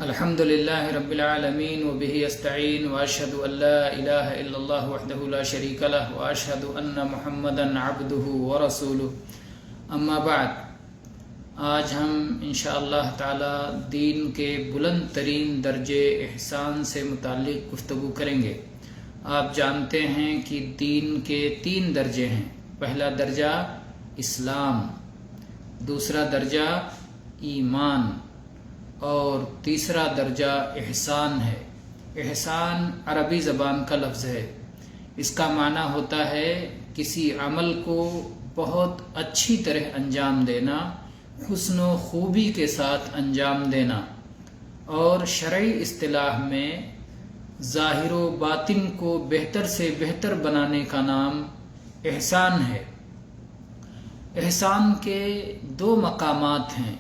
الحمد لله رب العالمين وبه استعين واشهد ان لا اله الا الله وحده لا شريك له واشهد ان محمدا عبده ورسوله اما بعد آج ہم انشاءاللہ تعالی دین کے بلند ترین درجے احسان سے متعلق گفتگو کریں گے۔ آپ جانتے ہیں کہ دین کے 3 درجے ہیں۔ پہلا درجہ اسلام، دوسرا درجہ ایمان اور تیسرا درجہ احسان ہے۔ احسان عربی زبان کا لفظ ہے۔ اس کا معنی ہوتا ہے کسی عمل کو بہت اچھی طرح انجام دینا، حسن و خوبی کے ساتھ انجام دینا، اور شرعی اصطلاح میں ظاہر و باطن کو بہتر سے بہتر بنانے کا نام احسان ہے۔ احسان کے 2 مقامات ہیں۔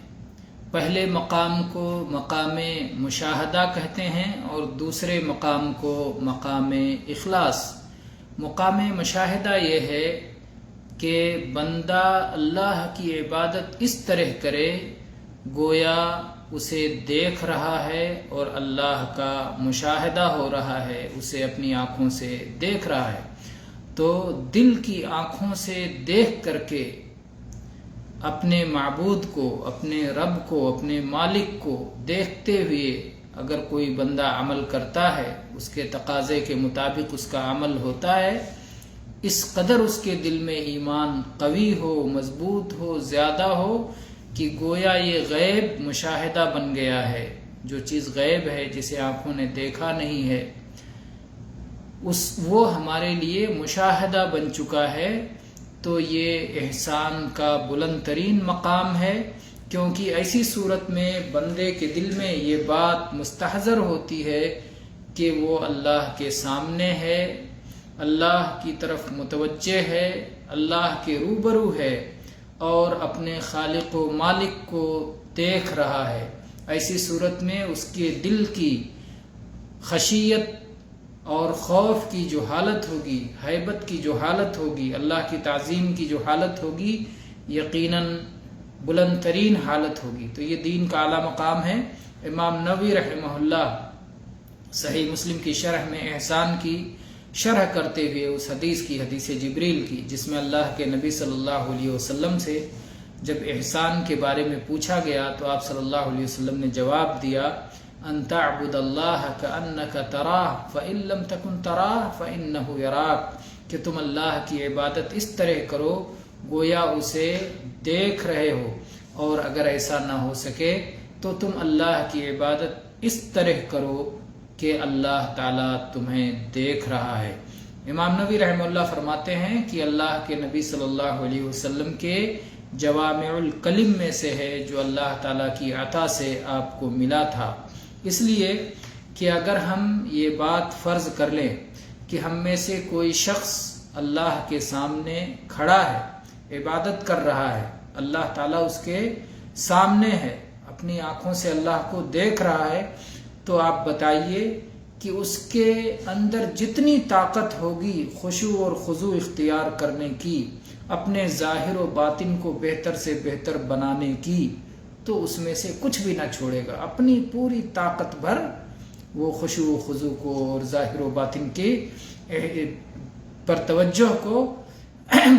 پہلے مقام کو مقام مشاہدہ کہتے ہیں اور دوسرے مقام کو مقام اخلاص۔ مقام مشاہدہ یہ ہے کہ بندہ اللہ کی عبادت اس طرح کرے گویا اسے دیکھ رہا ہے اور اللہ کا مشاہدہ ہو رہا ہے، اسے اپنی آنکھوں سے دیکھ رہا ہے۔ تو دل کی آنکھوں سے دیکھ کر کے اپنے معبود کو، اپنے رب کو، اپنے مالک کو دیکھتے ہوئے اگر کوئی بندہ عمل کرتا ہے، اس کے تقاضے کے مطابق اس کا عمل ہوتا ہے، اس قدر اس کے دل میں ایمان قوی ہو، مضبوط ہو، زیادہ ہو کہ گویا یہ غیب مشاہدہ بن گیا ہے۔ جو چیز غیب ہے، جسے آنکھوں نے دیکھا نہیں ہے، وہ ہمارے لیے مشاہدہ بن چکا ہے۔ تو یہ احسان کا بلند ترین مقام ہے، کیونکہ ایسی صورت میں بندے کے دل میں یہ بات مستحضر ہوتی ہے کہ وہ اللہ کے سامنے ہے، اللہ کی طرف متوجہ ہے، اللہ کے روبرو ہے اور اپنے خالق و مالک کو دیکھ رہا ہے۔ ایسی صورت میں اس کے دل کی خشیت اور خوف کی جو حالت ہوگی، ہیبت کی جو حالت ہوگی، اللہ کی تعظیم کی جو حالت ہوگی، یقیناً بلند ترین حالت ہوگی۔ تو یہ دین کا اعلیٰ مقام ہے۔ امام نووی رحمہ اللہ صحیح مسلم کی شرح میں احسان کی شرح کرتے ہوئے اس حدیث کی، حدیث جبریل کی، جس میں اللہ کے نبی صلی اللہ علیہ وسلم سے جب احسان کے بارے میں پوچھا گیا تو آپ صلی اللہ علیہ وسلم نے جواب دیا، ان تعبد اللہ کأنک تراہ فإن لم تکن تراہ فإنہ یراک، کہ تم اللہ کی عبادت اس طرح کرو گویا اسے دیکھ رہے ہو، اور اگر ایسا نہ ہو سکے تو تم اللہ کی عبادت اس طرح کرو کہ اللہ تعالیٰ تمہیں دیکھ رہا ہے۔ امام نووی رحمہ اللہ فرماتے ہیں کہ اللہ کے نبی صلی اللہ علیہ وسلم کے جوامع الکلم میں سے ہے جو اللہ تعالیٰ کی عطا سے آپ کو ملا تھا۔ اس لیے کہ اگر ہم یہ بات فرض کر لیں کہ ہم میں سے کوئی شخص اللہ کے سامنے کھڑا ہے، عبادت کر رہا ہے، اللہ تعالیٰ اس کے سامنے ہے، اپنی آنکھوں سے اللہ کو دیکھ رہا ہے، تو آپ بتائیے کہ اس کے اندر جتنی طاقت ہوگی خشوع اور خضوع اختیار کرنے کی، اپنے ظاہر و باطن کو بہتر سے بہتر بنانے کی، تو اس میں سے کچھ بھی نہ چھوڑے گا۔ اپنی پوری طاقت بھر وہ خشوع و خضوع کو اور ظاہر و باطن کی پر توجہ کو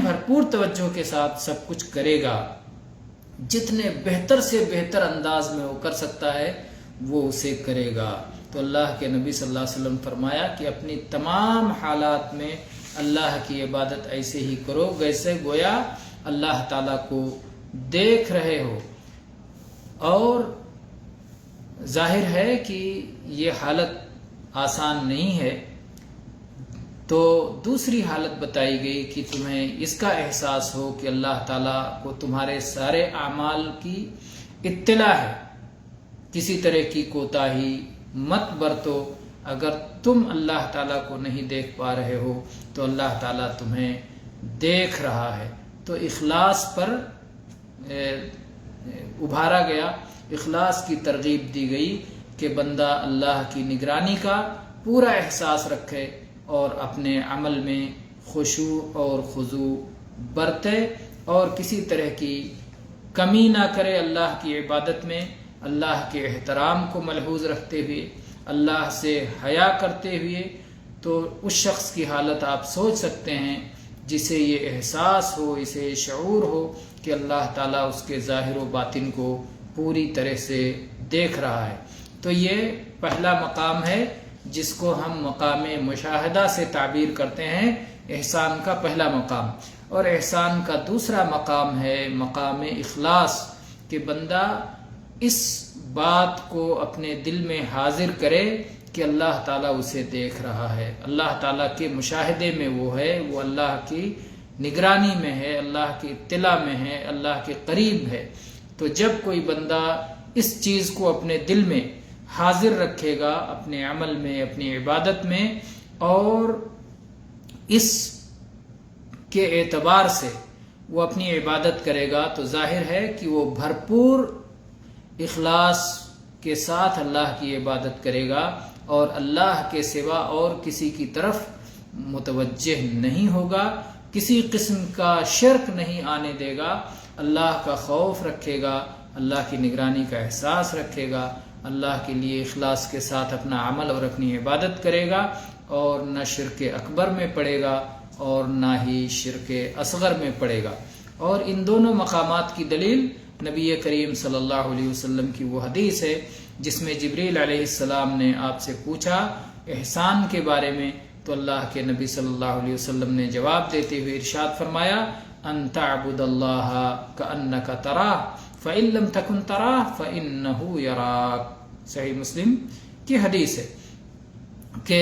بھرپور توجہ کے ساتھ سب کچھ کرے گا۔ جتنے بہتر سے بہتر انداز میں وہ کر سکتا ہے وہ اسے کرے گا۔ تو اللہ کے نبی صلی اللہ علیہ وسلم فرمایا کہ اپنی تمام حالات میں اللہ کی عبادت ایسے ہی کرو جیسے گویا اللہ تعالیٰ کو دیکھ رہے ہو۔ اور ظاہر ہے کہ یہ حالت آسان نہیں ہے، تو دوسری حالت بتائی گئی کہ تمہیں اس کا احساس ہو کہ اللہ تعالیٰ کو تمہارے سارے اعمال کی اطلاع ہے، کسی طرح کی کوتاہی مت برتو۔ اگر تم اللہ تعالیٰ کو نہیں دیکھ پا رہے ہو تو اللہ تعالیٰ تمہیں دیکھ رہا ہے۔ تو اخلاص پر ابھارا گیا، اخلاص کی ترغیب دی گئی کہ بندہ اللہ کی نگرانی کا پورا احساس رکھے اور اپنے عمل میں خشوع اور خضوع برتے اور کسی طرح کی کمی نہ کرے اللہ کی عبادت میں، اللہ کے احترام کو ملحوظ رکھتے ہوئے، اللہ سے حیا کرتے ہوئے، تو اس شخص کی حالت آپ سوچ سکتے ہیں جسے یہ احساس ہو، اسے شعور ہو کہ اللہ تعالیٰ اس کے ظاہر و باطن کو پوری طرح سے دیکھ رہا ہے۔ تو یہ پہلا مقام ہے جس کو ہم مقام مشاہدہ سے تعبیر کرتے ہیں، احسان کا پہلا مقام۔ اور احسان کا دوسرا مقام ہے مقام اخلاص، کہ بندہ اس بات کو اپنے دل میں حاضر کرے کہ اللہ تعالیٰ اسے دیکھ رہا ہے، اللہ تعالیٰ کے مشاہدے میں وہ ہے، وہ اللہ کی نگرانی میں ہے، اللہ کی اطلاع میں ہے، اللہ کے قریب ہے۔ تو جب کوئی بندہ اس چیز کو اپنے دل میں حاضر رکھے گا، اپنے عمل میں، اپنی عبادت میں، اور اس کے اعتبار سے وہ اپنی عبادت کرے گا، تو ظاہر ہے کہ وہ بھرپور اخلاص کے ساتھ اللہ کی عبادت کرے گا، اور اللہ کے سوا اور کسی کی طرف متوجہ نہیں ہوگا، کسی قسم کا شرک نہیں آنے دے گا، اللہ کا خوف رکھے گا، اللہ کی نگرانی کا احساس رکھے گا، اللہ کے لیے اخلاص کے ساتھ اپنا عمل اور اپنی عبادت کرے گا، اور نہ شرک اکبر میں پڑے گا اور نہ ہی شرک اصغر میں پڑے گا۔ اور ان دونوں مقامات کی دلیل نبی کریم صلی اللہ علیہ وسلم کی وہ حدیث ہے جس میں جبریل علیہ السلام نے آپ سے پوچھا احسان کے بارے میں، تو اللہ کے نبی صلی اللہ علیہ وسلم نے جواب دیتے ہوئے ارشاد فرمایا، ان تعبد اللہ کأنک تراہ فإن لم تکن تراہ فإنہ یراک۔ صحیح مسلم کی حدیث ہے کہ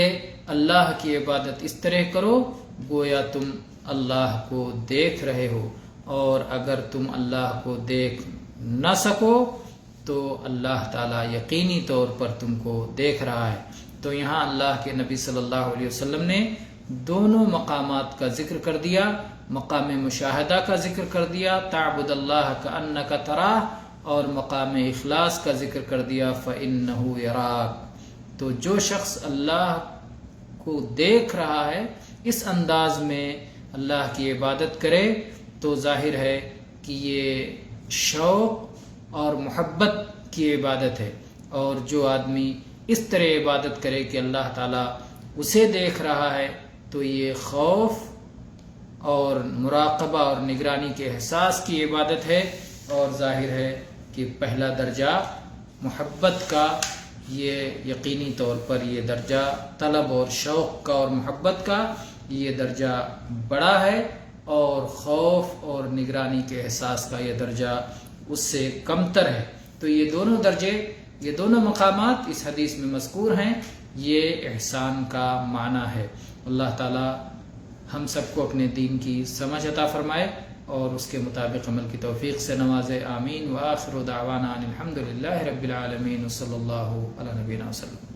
اللہ کی عبادت اس طرح کرو گویا تم اللہ کو دیکھ رہے ہو، اور اگر تم اللہ کو دیکھ نہ سکو تو اللہ تعالیٰ یقینی طور پر تم کو دیکھ رہا ہے۔ تو یہاں اللہ کے نبی صلی اللہ علیہ وسلم نے دونوں مقامات کا ذکر کر دیا، مقام مشاہدہ کا ذکر کر دیا، تعبد اللہ کأنک تراہ، اور مقام اخلاص کا ذکر کر دیا، فإنہ یراک۔ تو جو شخص اللہ کو دیکھ رہا ہے اس انداز میں اللہ کی عبادت کرے تو ظاہر ہے کہ یہ شوق اور محبت کی عبادت ہے، اور جو آدمی اس طرح عبادت کرے کہ اللہ تعالیٰ اسے دیکھ رہا ہے تو یہ خوف اور مراقبہ اور نگرانی کے احساس کی عبادت ہے، اور ظاہر ہے کہ پہلا درجہ محبت کا، یہ یقینی طور پر یہ درجہ طلب اور شوق کا اور محبت کا یہ درجہ بڑا ہے، اور خوف اور نگرانی کے احساس کا یہ درجہ اس سے کمتر ہے۔ تو یہ دونوں درجے، یہ دونوں مقامات اس حدیث میں مذکور ہیں، یہ احسان کا معنی ہے۔ اللہ تعالی ہم سب کو اپنے دین کی سمجھ عطا فرمائے اور اس کے مطابق عمل کی توفیق سے نوازے، آمین۔ وآخر دعوانا ان الحمد للہ رب العالمین، صلی اللہ علی نبینا وسلم۔